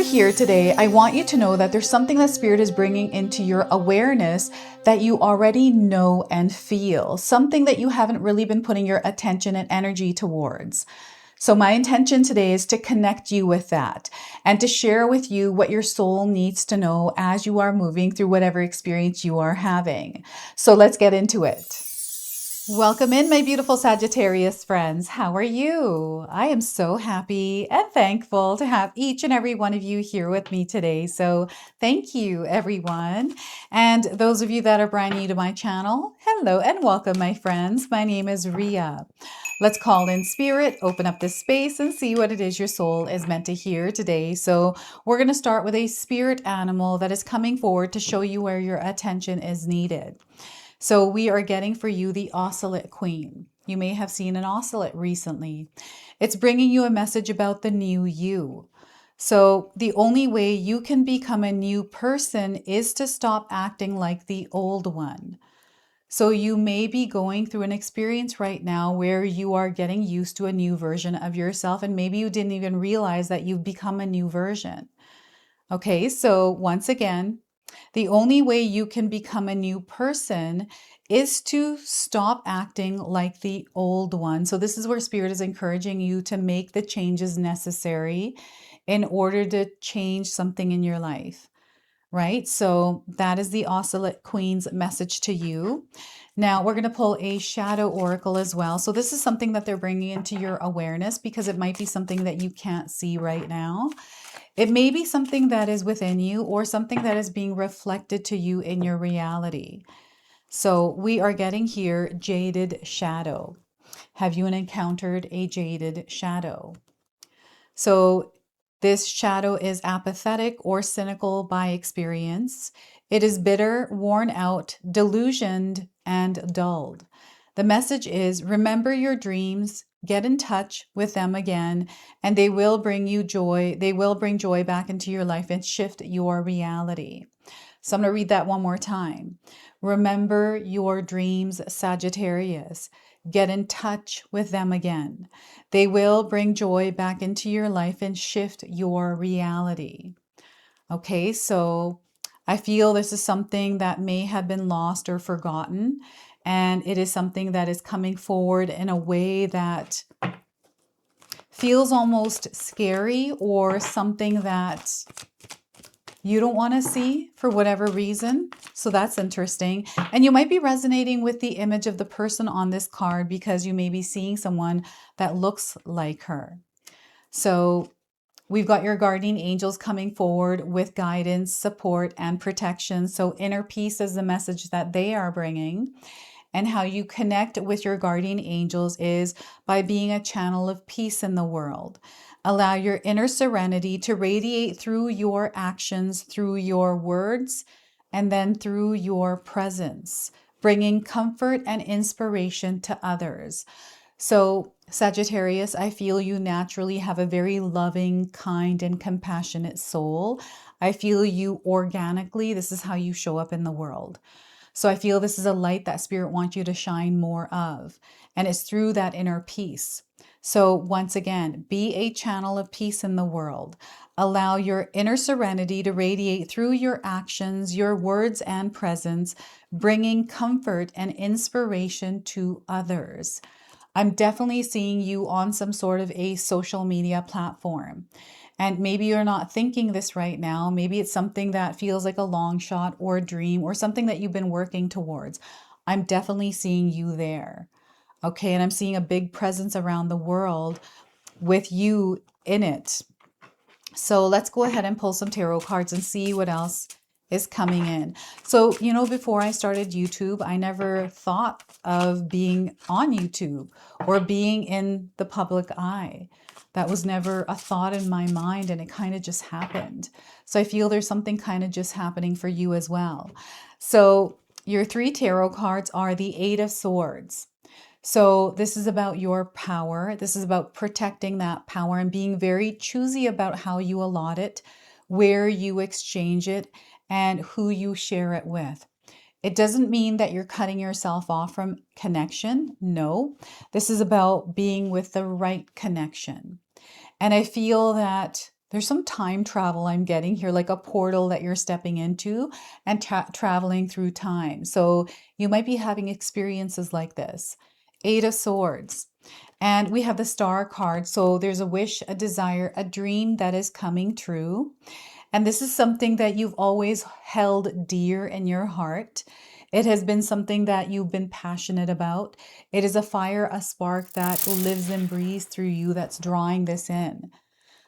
you're here today, I want you to know that there's something that Spirit is bringing into your awareness that you already know and feel, something that you haven't really been putting your attention and energy towards. So my intention today is to connect you with that and to share with you what your soul needs to know as you are moving through whatever experience you are having. So let's get into it. Welcome in, my beautiful Sagittarius friends. How are you? I am so happy and thankful to have each and every one of you here with me today. So thank you, everyone. And those of you that are brand new to my channel, hello and welcome, my friends. My name is Ria. Let's call in spirit, open up this space and see what it is your soul is meant to hear today. So we're going to start with a spirit animal that is coming forward to show you where your attention is needed. So we are getting for you the Ocelot Queen. You may have seen an ocelot recently. It's bringing you a message about the new you. So the only way you can become a new person is to stop acting like the old one. So you may be going through an experience right now where you are getting used to a new version of yourself, and maybe you didn't even realize that you've become a new version. Okay, so once again, the only way you can become a new person is to stop acting like the old one. So this is where Spirit is encouraging you to make the changes necessary in order to change something in your life, right? So that is the Ocelot Queen's message to you. Now we're going to pull a shadow oracle as well. So this is something that they're bringing into your awareness because it might be something that you can't see right now. It may be something that is within you or something that is being reflected to you in your reality. So we are getting here jaded shadow. Have you encountered a jaded shadow? So this shadow is apathetic or cynical by experience. It is bitter, worn out, delusioned, and dulled. The message is remember your dreams, get in touch with them again, and they will bring you joy. They will bring joy back into your life and shift your reality. So I'm going to read that one more time. Remember your dreams, Sagittarius. Get in touch with them again. They will bring joy back into your life and shift your reality. Okay, so I feel this is something that may have been lost or forgotten, and it is something that is coming forward in a way that feels almost scary or something that you don't want to see for whatever reason. So that's interesting. And you might be resonating with the image of the person on this card because you may be seeing someone that looks like her. So we've got your guardian angels coming forward with guidance, support, and protection. So inner peace is the message that they are bringing. And how you connect with your guardian angels is by being a channel of peace in the world. Allow your inner serenity to radiate through your actions, through your words, and then through your presence, bringing comfort and inspiration to others. So, Sagittarius, I feel you naturally have a very loving, kind, and compassionate soul. I feel you organically, this is how you show up in the world. So I feel this is a light that Spirit wants you to shine more of, and it's through that inner peace. So once again, be a channel of peace in the world. Allow your inner serenity to radiate through your actions, your words, and presence, bringing comfort and inspiration to others. I'm definitely seeing you on some sort of a social media platform. And maybe you're not thinking this right now. Maybe it's something that feels like a long shot or a dream or something that you've been working towards. I'm definitely seeing you there. Okay, and I'm seeing a big presence around the world with you in it. So let's go ahead and pull some tarot cards and see what else is coming in. So, you know, before I started YouTube, I never thought of being on YouTube or being in the public eye. That was never a thought in my mind, and it kind of just happened. So I feel there's something kind of just happening for you as well. So your three tarot cards are the Eight of Swords. So this is about your power. This is about protecting that power and being very choosy about how you allot it, where you exchange it, and who you share it with. It doesn't mean that you're cutting yourself off from connection. No, this is about being with the right connection. And I feel that There's some time travel I'm getting here, like a portal that you're stepping into and traveling through time. So you might be having experiences like this. Eight of Swords. And we have the Star card. So there's a wish, a desire, a dream that is coming true. And this is something that you've always held dear in your heart. It has been something that you've been passionate about. It is a fire, a spark that lives and breathes through you that's drawing this in.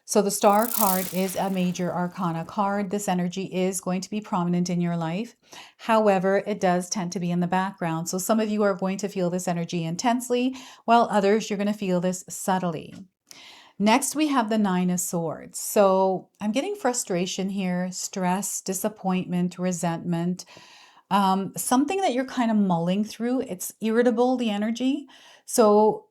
So the Star card is a major arcana card. This energy is going to be prominent in your life. However, it does tend to be in the background. So some of you are going to feel this energy intensely, while others, you're going to feel this subtly. Next, we have the Nine of Swords. So I'm getting frustration here, stress, disappointment, resentment, something that you're kind of mulling through. It's irritable, the energy. So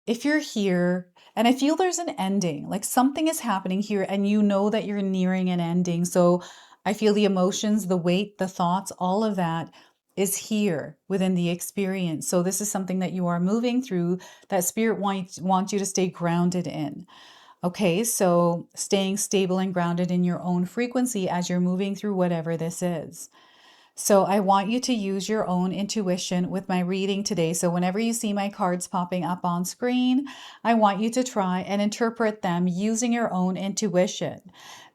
if you're here, and I feel there's an ending, like something is happening here and you know that you're nearing an ending. So I feel the emotions, the weight, the thoughts, all of that is here within the experience. So this is something that you are moving through that spirit wants you to stay grounded in. Okay, so staying stable and grounded in your own frequency as you're moving through whatever this is. So I want you to use your own intuition with my reading today. So whenever you see my cards popping up on screen, I want you to try and interpret them using your own intuition.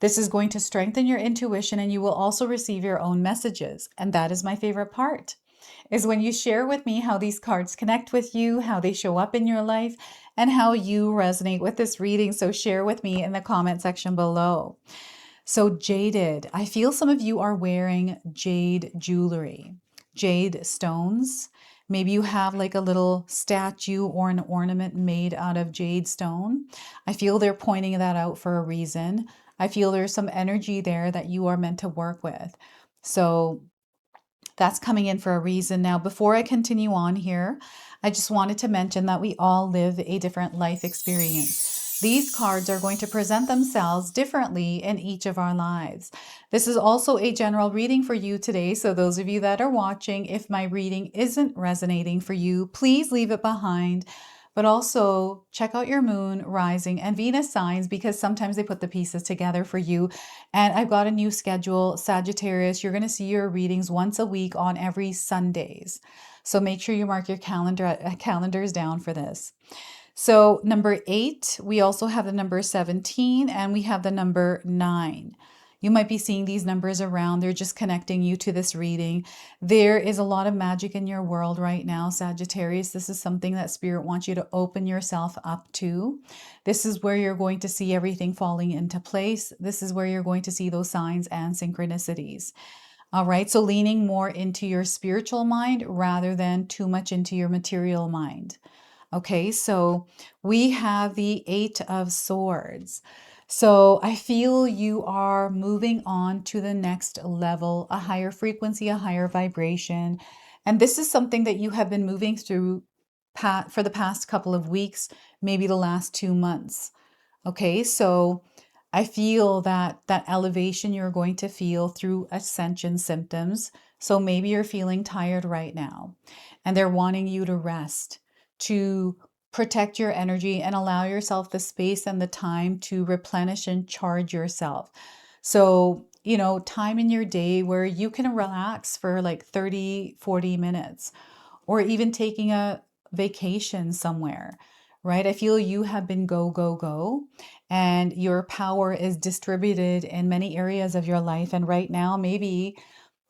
This is going to strengthen your intuition and you will also receive your own messages. And that is my favorite part, is when you share with me how these cards connect with you, how they show up in your life, and how you resonate with this reading. So share with me in the comment section below. So jaded, I feel some of you are wearing jade jewelry, jade stones. Maybe you have like a little statue or an ornament made out of jade stone. I feel they're pointing that out for a reason. I feel there's some energy there that you are meant to work with. So that's coming in for a reason. Now, before I continue on here, I just wanted to mention that we all live a different life experience. These cards are going to present themselves differently in each of our lives. This is also a general reading for you today. So those of you that are watching, if my reading isn't resonating for you, please leave it behind. But also check out your moon, rising, and Venus signs because sometimes they put the pieces together for you. And I've got a new schedule, Sagittarius. You're going to see your readings once a week on every Sundays. So make sure you mark your calendars down for this. So number 8, we also have the number 17 and we have the number 9. You might be seeing these numbers around. They're just connecting you to this reading. There is a lot of magic in your world right now, Sagittarius. This is something that Spirit wants you to open yourself up to. This is where you're going to see everything falling into place. This is where you're going to see those signs and synchronicities. All right, so leaning more into your spiritual mind rather than too much into your material mind. Okay, so we have the Eight of Swords. So I feel you are moving on to the next level, a higher frequency, a higher vibration. And this is something that you have been moving through for the past couple of weeks, maybe the last 2 months. Okay, so I feel that elevation you're going to feel through ascension symptoms. So maybe you're feeling tired right now and they're wanting you to rest, to protect your energy and allow yourself the space and the time to replenish and charge yourself. So, you know, time in your day where you can relax for like 30, 40 minutes, or even taking a vacation somewhere, right? I feel you have been go, go, go, and your power is distributed in many areas of your life. And right now, maybe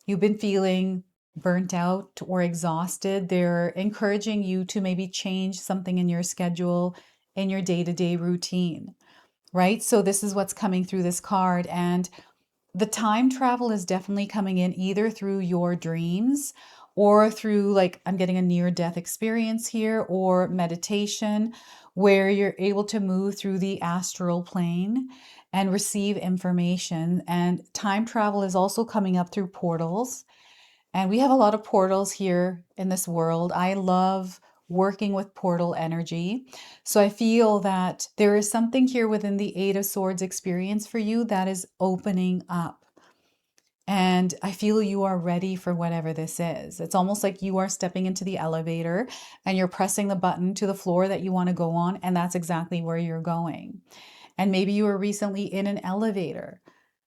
you've been feeling burnt out or exhausted. They're encouraging you to maybe change something in your schedule, in your day-to-day routine, right? So this is what's coming through this card. And the time travel is definitely coming in either through your dreams or through, like, I'm getting a near-death experience here, or meditation, where you're able to move through the astral plane and receive information. And time travel is also coming up through portals. And we have a lot of portals here in this world. I love working with portal energy. So I feel that there is something here within the Eight of Swords experience for you that is opening up. And I feel you are ready for whatever this is. It's almost like you are stepping into the elevator and you're pressing the button to the floor that you want to go on, and that's exactly where you're going. And maybe you were recently in an elevator,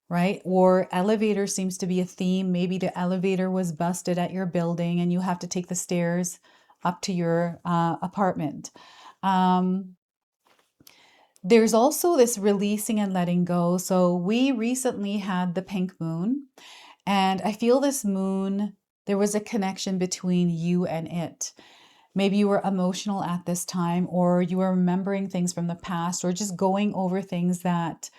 right? Or elevator seems to be a theme. Maybe the elevator was busted at your building and you have to take the stairs up to your apartment. There's also this releasing and letting go. So we recently had the pink moon, and I feel this moon, there was a connection between you and it. Maybe you were emotional at this time, or you were remembering things from the past, or just going over things that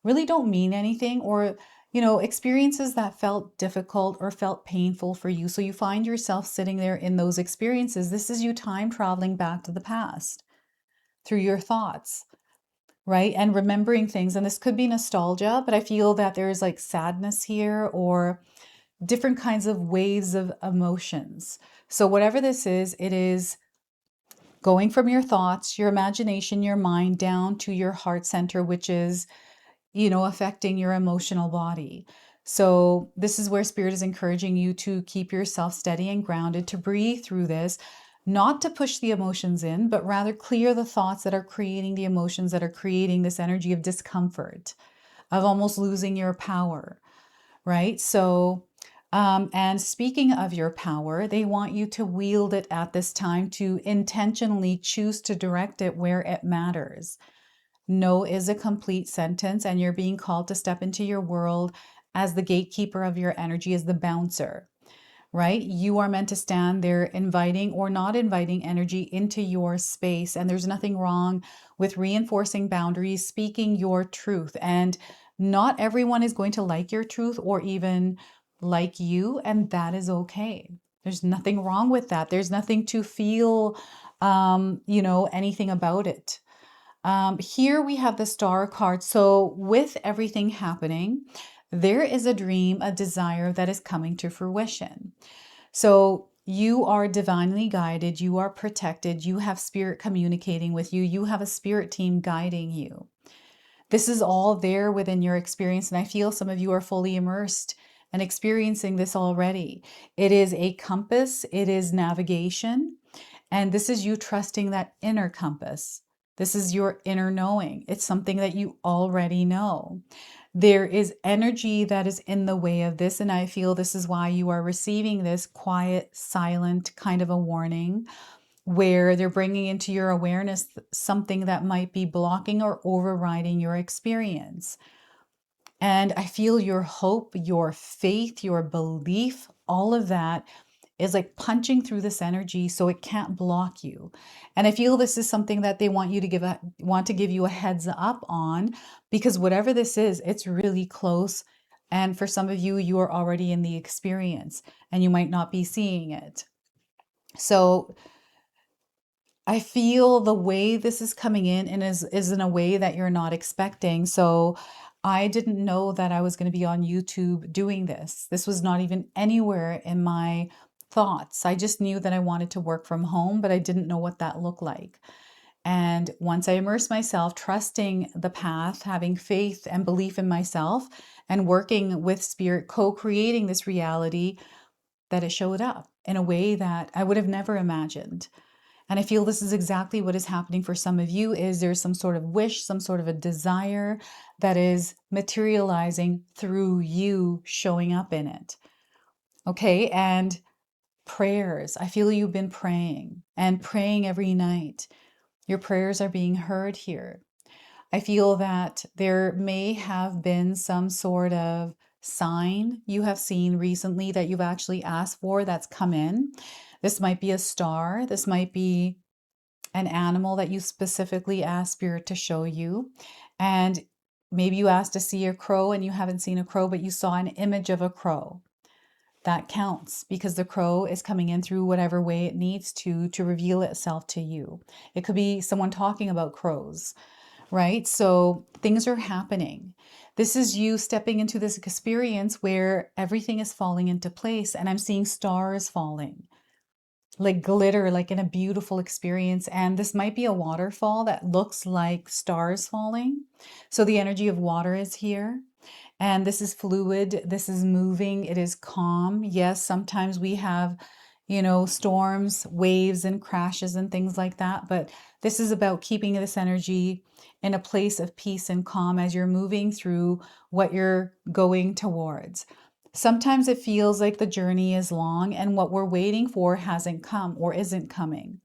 really don't mean anything, or experiences that felt difficult or felt painful for you. So you find yourself sitting there in those experiences. This is you time traveling back to the past through your thoughts, right? And remembering things. And this could be nostalgia, but I feel that there's like sadness here or different kinds of waves of emotions. So whatever this is, it is going from your thoughts, your imagination, your mind down to your heart center, which is, affecting your emotional body. So this is where Spirit is encouraging you to keep yourself steady and grounded, to breathe through this, not to push the emotions in, but rather clear the thoughts that are creating the emotions that are creating this energy of discomfort, of almost losing your power, right? So, and speaking of your power, they want you to wield it at this time, to intentionally choose to direct it where it matters. No is a complete sentence, and you're being called to step into your world as the gatekeeper of your energy, as the bouncer, right? You are meant to stand there inviting or not inviting energy into your space. And there's nothing wrong with reinforcing boundaries, speaking your truth. And not everyone is going to like your truth or even like you, and that is okay. There's nothing wrong with that. There's nothing to feel, anything about it. Here we have the Star card. So with everything happening, there is a dream, a desire that is coming to fruition. So you are divinely guided, you are protected, you have spirit communicating with you, you have a spirit team guiding you. This is all there within your experience, and I feel some of you are fully immersed and experiencing this already. It is a compass, it is navigation, and this is you trusting that inner compass. This is your inner knowing. It's something that you already know. There is energy that is in the way of this, and I feel this is why you are receiving this quiet, silent kind of a warning, where they're bringing into your awareness something that might be blocking or overriding your experience. And I feel your hope, your faith, your belief, all of that is like punching through this energy so it can't block you. And I feel this is something that they want you to want to give you a heads up on, because whatever this is, it's really close. And for some of you, you are already in the experience and you might not be seeing it. So I feel the way this is coming in and is in a way that you're not expecting. So I didn't know that I was going to be on YouTube doing this. This was not even anywhere in my thoughts. I just knew that I wanted to work from home, but I didn't know what that looked like. And once I immersed myself, trusting the path, having faith and belief in myself, and working with spirit, co-creating this reality, that it showed up in a way that I would have never imagined. And I feel this is exactly what is happening for some of you. Is there's some sort of wish, some sort of a desire that is materializing through you showing up in it. Okay, and prayers. I feel you've been praying and praying every night. Your prayers are being heard here. I feel that there may have been some sort of sign you have seen recently that you've actually asked for that's come in. This might be a star. This might be an animal that you specifically asked Spirit to show you. And maybe you asked to see a crow and you haven't seen a crow, but you saw an image of a crow. That counts because the crow is coming in through whatever way it needs to reveal itself to you. It could be someone talking about crows, right? So things are happening. This is you stepping into this experience where everything is falling into place, and I'm seeing stars falling, like glitter, like in a beautiful experience. And this might be a waterfall that looks like stars falling. So the energy of water is here. And this is fluid, this is moving, it is calm. Yes, sometimes we have, storms, waves, and crashes and things like that. But This is about keeping this energy in a place of peace and calm as you're moving through what you're going towards. Sometimes it feels like the journey is long and what we're waiting for hasn't come or isn't coming.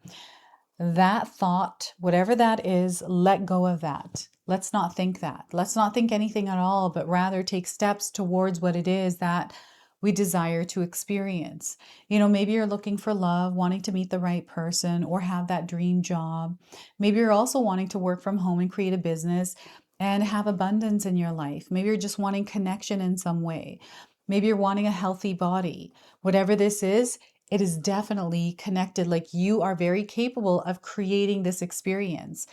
That thought, whatever that is, let go of that. Let's not think that. Let's not think anything at all, but rather take steps towards what it is that we desire to experience. You know, maybe you're looking for love, wanting to meet the right person or have that dream job. Maybe you're also wanting to work from home and create a business and have abundance in your life. Maybe you're just wanting connection in some way. Maybe you're wanting a healthy body. Whatever this is, it is definitely connected. Like, you are very capable of creating this experience.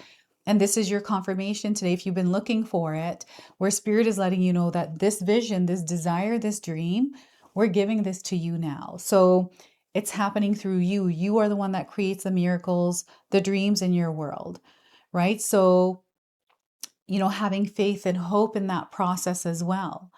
And this is your confirmation today, if you've been looking for it, where Spirit is letting you know that this vision, this desire, this dream, we're giving this to you now. So it's happening through you. You are the one that creates the miracles, the dreams in your world, right? So, you know, having faith and hope in that process as well.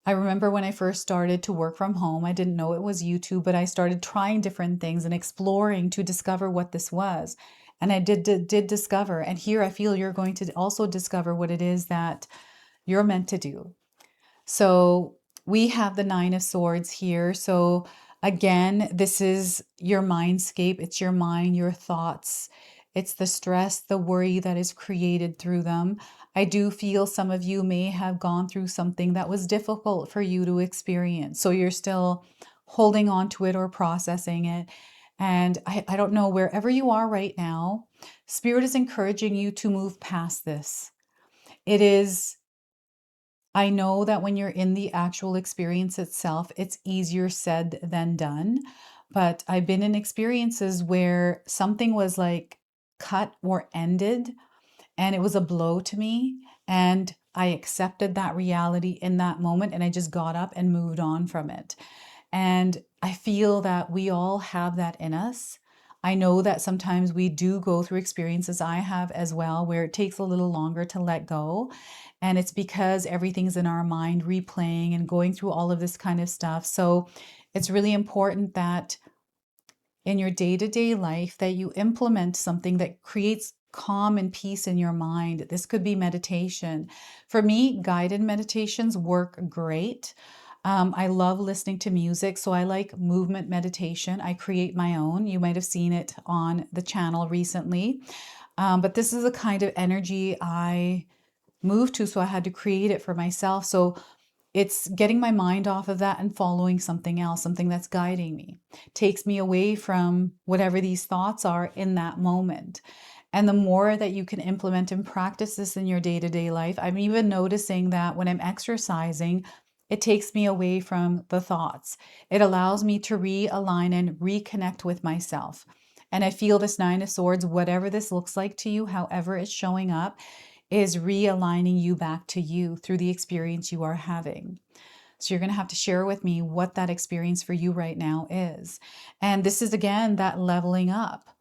I remember when I first started to work from home, I didn't know it was YouTube, but I started trying different things and exploring to discover what this was. And I did discover, and here I feel you're going to also discover what it is that you're meant to do. So we have the Nine of Swords here. So again, this is your mindscape. It's your mind, your thoughts. It's the stress, the worry that is created through them. I do feel some of you may have gone through something that was difficult for you to experience. So you're still holding on to it or processing it. And I don't know, wherever you are right now, Spirit is encouraging you to move past this. It is, I know that when you're in the actual experience itself, it's easier said than done. But I've been in experiences where something was like cut or ended, and it was a blow to me. And I accepted that reality in that moment, and I just got up and moved on from it. And I feel that we all have that in us. I know that sometimes we do go through experiences, I have as well, where it takes a little longer to let go. And it's because everything's in our mind replaying and going through all of this kind of stuff. So it's really important that in your day-to-day life that you implement something that creates calm and peace in your mind. This could be meditation. For me, guided meditations work great. I love listening to music, so I like movement meditation. I create my own. You might have seen it on the channel recently. But this is the kind of energy I move to, so I had to create it for myself. So it's getting my mind off of that and following something else, something that's guiding me, takes me away from whatever these thoughts are in that moment. And the more that you can implement and practice this in your day-to-day life, I'm even noticing that when I'm exercising, it takes me away from the thoughts. It allows me to realign and reconnect with myself. And I feel this Nine of Swords, whatever this looks like to you, however it's showing up, is realigning you back to you through the experience you are having. So you're going to have to share with me what that experience for you right now is. And this is, again, that leveling up,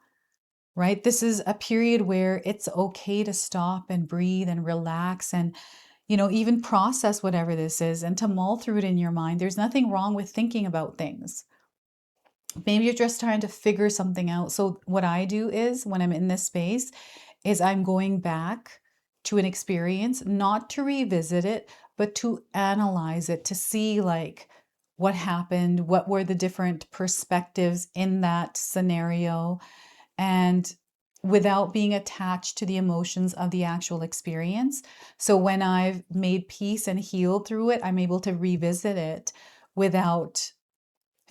right? This is a period where it's okay to stop and breathe and relax and, you know, even process whatever this is and to mull through it in your mind. There's nothing wrong with thinking about things. Maybe you're just trying to figure something out. So what I do is, when I'm in this space, is I'm going back to an experience, not to revisit it, but to analyze it, to see like what happened, what were the different perspectives in that scenario, and without being attached to the emotions of the actual experience. So when I've made peace and healed through it, I'm able to revisit it without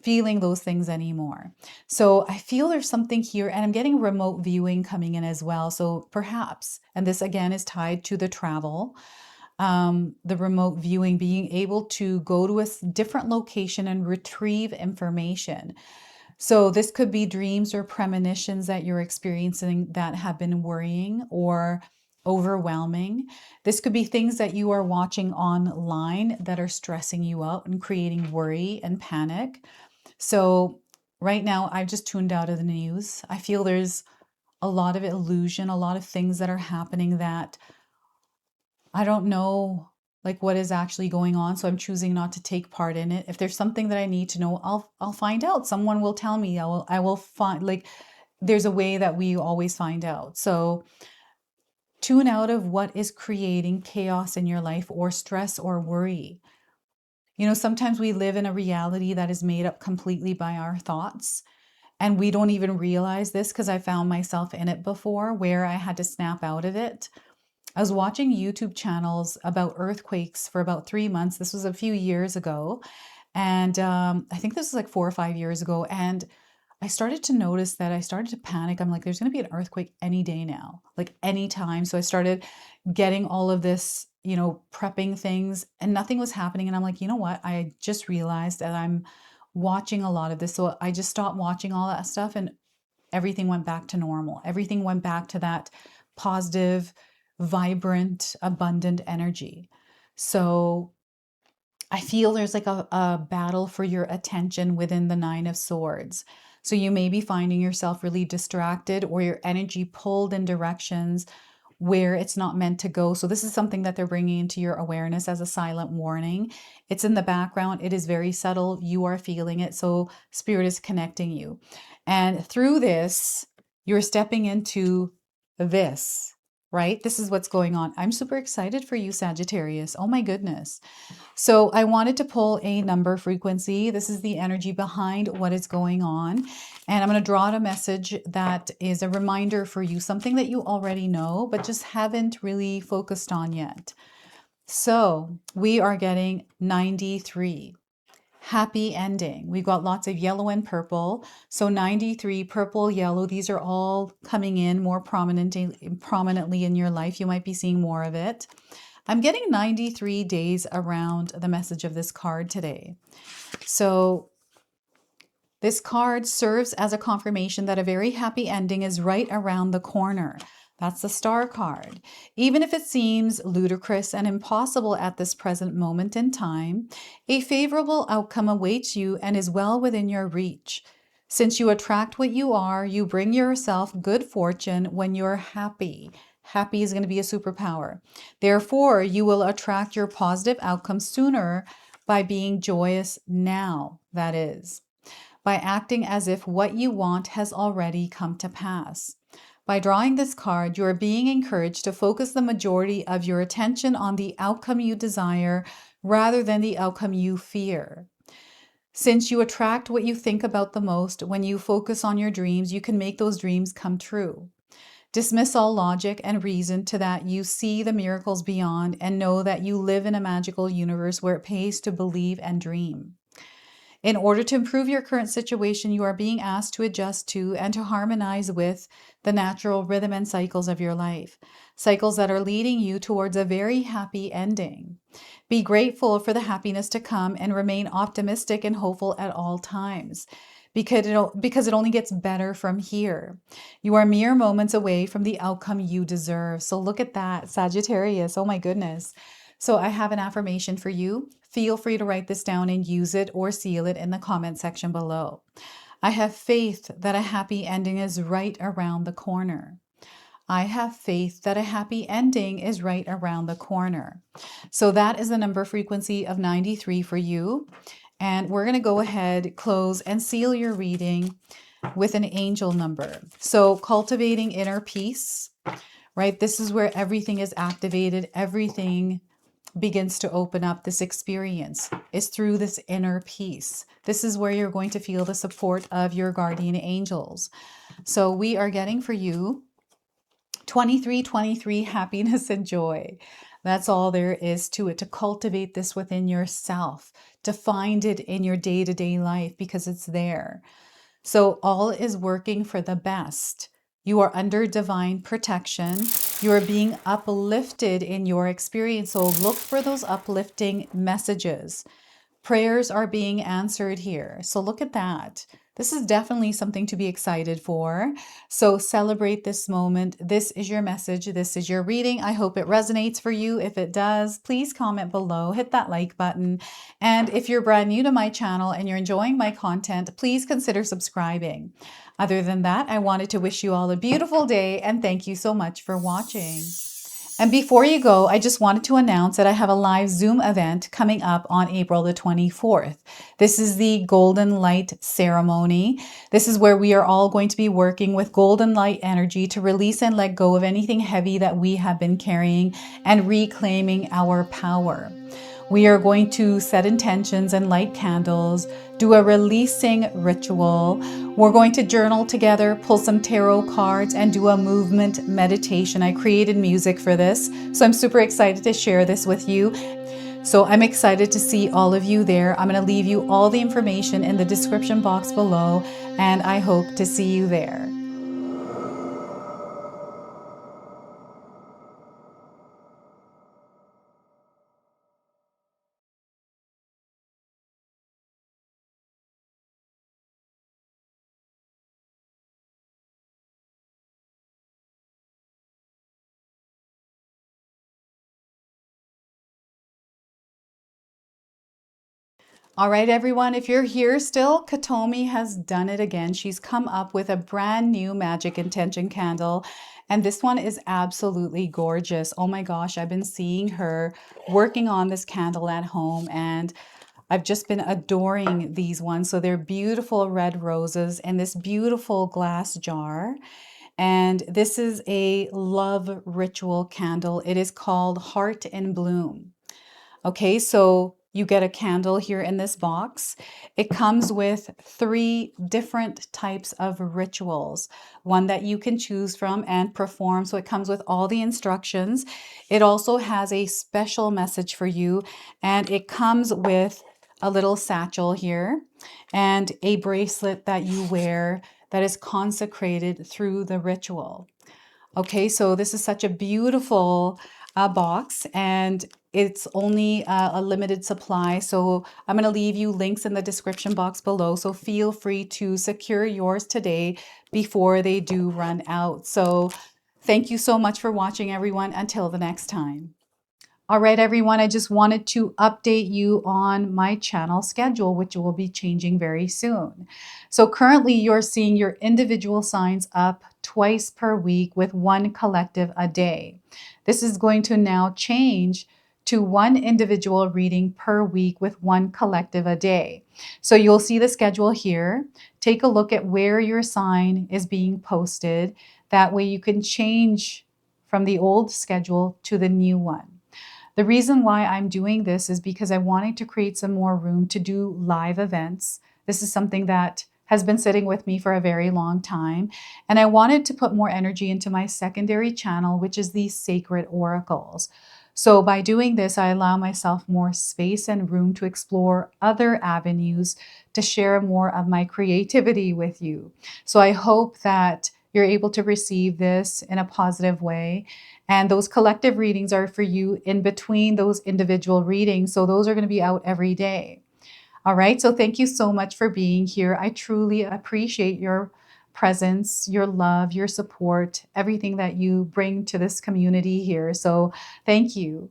feeling those things anymore. So I feel there's something here, and I'm getting remote viewing coming in as well. So perhaps, and this again is tied to the travel, the remote viewing, being able to go to a different location and retrieve information. So this could be dreams or premonitions that you're experiencing that have been worrying or overwhelming. This could be things that you are watching online that are stressing you out and creating worry and panic. So right now, I've just tuned out of the news. I feel there's a lot of illusion, a lot of things that are happening that I don't know like what is actually going on. So I'm choosing not to take part in it. If there's something that I need to know, I'll find out. Someone will tell me. I will find, like, there's a way that we always find out. So tune out of what is creating chaos in your life or stress or worry. You know, sometimes we live in a reality that is made up completely by our thoughts. And we don't even realize this, because I found myself in it before where I had to snap out of it. I was watching YouTube channels about earthquakes for about 3 months. This was a few years ago. And I think this was like 4 or 5 years ago. And I started to notice that I started to panic. I'm like, there's going to be an earthquake any day now, like any time. So I started getting all of this, you know, prepping things, and nothing was happening. And I'm like, you know what? I just realized that I'm watching a lot of this. So I just stopped watching all that stuff, and everything went back to normal. Everything went back to that positive, vibrant, abundant energy. So I feel there's like a battle for your attention within the Nine of Swords. So you may be finding yourself really distracted, or your energy pulled in directions where it's not meant to go. So this is something that they're bringing into your awareness as a silent warning. It's in the background. It is very subtle. You are feeling it. So Spirit is connecting you. And through this, you're stepping into this, right? This is what's going on. I'm super excited for you, Sagittarius. Oh my goodness. So I wanted to pull a number frequency. This is the energy behind what is going on. And I'm going to draw out a message that is a reminder for you, something that you already know, but just haven't really focused on yet. So we are getting 93. Happy ending. We've got lots of yellow and purple. So 93, purple, yellow, these are all coming in more prominently in your life. You might be seeing more of it. I'm getting 93 days around the message of this card today. So this card serves as a confirmation that a very happy ending is right around the corner. That's the Star card. Even if it seems ludicrous and impossible at this present moment in time, a favorable outcome awaits you and is well within your reach. Since you attract what you are, you bring yourself good fortune when you're happy. Happy is going to be a superpower. Therefore, you will attract your positive outcome sooner by being joyous now, that is, by acting as if what you want has already come to pass. By drawing this card, you are being encouraged to focus the majority of your attention on the outcome you desire rather than the outcome you fear. Since you attract what you think about the most, when you focus on your dreams, you can make those dreams come true. Dismiss all logic and reason to that you see the miracles beyond, and know that you live in a magical universe where it pays to believe and dream. In order to improve your current situation, you are being asked to adjust to and to harmonize with the natural rhythm and cycles of your life, cycles that are leading you towards a very happy ending. Be grateful for the happiness to come and remain optimistic and hopeful at all times, because it only gets better from here. You are mere moments away from the outcome you deserve. So look at that, Sagittarius. Oh my goodness. So I have an affirmation for you. Feel free to write this down and use it or seal it in the comment section below. I have faith that a happy ending is right around the corner. I have faith that a happy ending is right around the corner. So that is the number frequency of 93 for you. And we're going to go ahead, close, and seal your reading with an angel number. So cultivating inner peace, right? This is where everything is activated. Everything begins to open up. This experience is through this inner peace. This is where you're going to feel the support of your guardian angels. So we are getting for you 2323, happiness and joy. That's all there is to it, to cultivate this within yourself, to find it in your day-to-day life, because it's there. So all is working for the best. You are under divine protection. You are being uplifted in your experience. So look for those uplifting messages. Prayers are being answered here. So look at that. This is definitely something to be excited for. So celebrate this moment. This is your message. This is your reading. I hope it resonates for you. If it does, please comment below, hit that like button. And if you're brand new to my channel and you're enjoying my content, please consider subscribing. Other than that, I wanted to wish you all a beautiful day and thank you so much for watching. And before you go, I just wanted to announce that I have a live Zoom event coming up on April the 24th. This is the Golden Light Ceremony. This is where we are all going to be working with golden light energy to release and let go of anything heavy that we have been carrying and reclaiming our power. We are going to set intentions and light candles, do a releasing ritual. We're going to journal together, pull some tarot cards, and do a movement meditation. I created music for this, so I'm super excited to share this with you. So I'm excited to see all of you there. I'm going to leave you all the information in the description box below, and I hope to see you there. All right, everyone, if you're here still, Katomi has done it again. She's come up with a brand new magic intention candle, and this one is absolutely gorgeous. Oh my gosh, I've been seeing her working on this candle at home, and I've just been adoring these ones. So they're beautiful red roses in this beautiful glass jar. And this is a love ritual candle. It is called Heart in Bloom. Okay, so you get a candle here in this box. It comes with 3 different types of rituals, one that you can choose from and perform. So it comes with all the instructions. It also has a special message for you, and it comes with a little satchel here and a bracelet that you wear that is consecrated through the ritual. Okay, so this is such a beautiful box, and it's only a limited supply. So I'm going to leave you links in the description box below. So feel free to secure yours today before they do run out. So thank you so much for watching, everyone. Until the next time. All right, everyone, I just wanted to update you on my channel schedule, which will be changing very soon. So currently you're seeing your individual signs up twice per week with 1 collective a day. This is going to now change to 1 individual reading per week with 1 collective a day. So you'll see the schedule here. Take a look at where your sign is being posted. That way you can change from the old schedule to the new one. The reason why I'm doing this is because I wanted to create some more room to do live events. This is something that has been sitting with me for a very long time. And I wanted to put more energy into my secondary channel, which is the Sacred Oracles. So by doing this, I allow myself more space and room to explore other avenues to share more of my creativity with you. So I hope that you're able to receive this in a positive way. And those collective readings are for you in between those individual readings. So those are going to be out every day. All right. So thank you so much for being here. I truly appreciate your presence, your love, your support, everything that you bring to this community here. So thank you.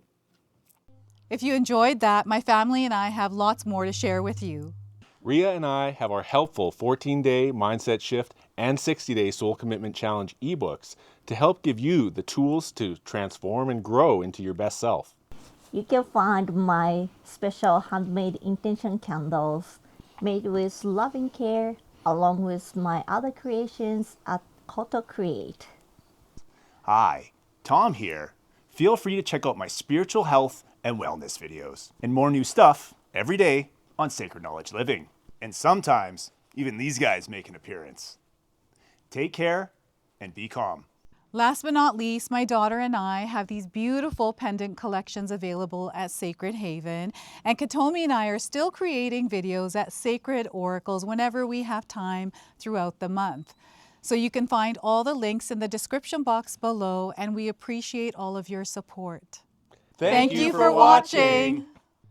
If you enjoyed that, my family and I have lots more to share with you. Ria and I have our helpful 14-day mindset shift and 60-day soul commitment challenge ebooks to help give you the tools to transform and grow into your best self. You can find my special handmade intention candles made with loving care along with my other creations at Koto Create. Hi, Tom here. Feel free to check out my spiritual health and wellness videos and more new stuff every day on Sacred Knowledge Living. And sometimes, even these guys make an appearance. Take care and be calm. Last but not least, my daughter and I have these beautiful pendant collections available at Sacred Haven. And Katomi and I are still creating videos at Sacred Oracles whenever we have time throughout the month. So you can find all the links in the description box below, and we appreciate all of your support. Thank you for watching.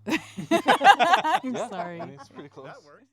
I'm sorry. It's pretty close.